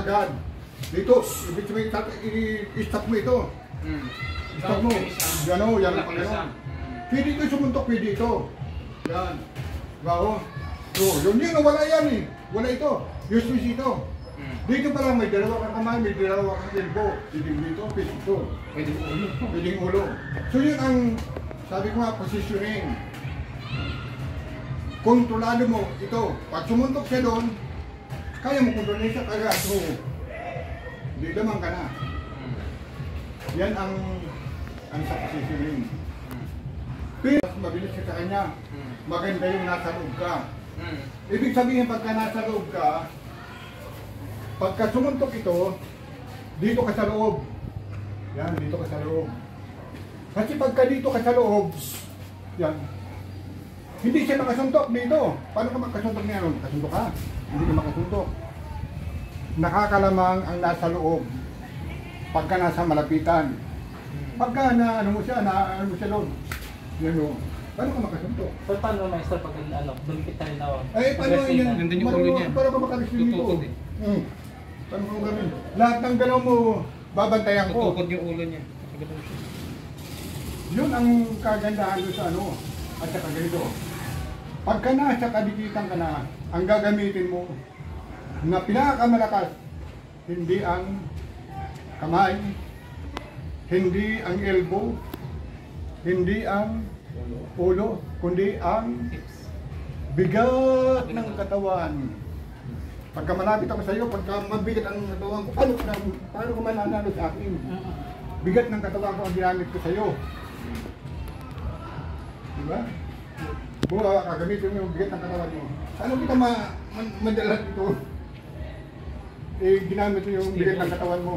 agad. Dito, ibig sabihin, i-stop mo ito. Stop mo. Yan o, yan ang pangalaman. Pwede ito sumuntok, pwede ito. Yan. Wow. So, yun yun, wala yan eh. Wala ito. Useless ito. Dito pa lang may dalawa kang kamay, may dalawa kang elbow. Pwede dito, pwede ito. Pwede ulo. Pwedeng ulo. So yun ang, sabi ko nga, positioning. Kontrolado mo ito. Pag sumuntok siya doon, kaya mo kontrolin siya kaya. So, di lamang ka na. Yan ang sa positioning. Pero mas mabilis ka sa kanya. Maganda yung nasa loob ka. Ibig sabihin pagka nasa loob ka, pagka sumuntok ito, dito ka sa loob. Yan, dito ka sa loob. Kasi pagka dito ka sa loob, yan, hindi siya makasuntok dito. Paano ka makasuntok niya? Makasuntok ka? Hindi ka makasuntok. Nakakalamang ang nasa loob. Pagka nasa malapitan. Pagka na ano mo siya, na ano mo siya doon. Yan o. Paano ka makasuntok? Pero paano maestro pag dumikit na rin ako? Eh, paano yun? Nandun yung ulo niya. Paano ka makasuntok dito? Tutukod eh. Paano ka gawin? Lahat ng galaw mo, babantayan ko. Tutukod yung ulo niya. Yun ang kagandahan doon sa ano, at saka ganito. Pagka nasa kadikitan ka na, ang gagamitin mo na pinakamalakas, hindi ang kamay, hindi ang elbow, hindi ang ulo, kundi ang bigat ng katawan. Pagka malapit ako sa iyo, pagka mabigat ang katawan ko, paano ko mananalo sa akin? Bigat ng katawan ko ang ginamit ko sa iyo. Diba? Buha, gagamitin mo yung bigat ng katawan mo. Ano kita madala dito? Eh, ginamit mo yung bigat ng katawan mo.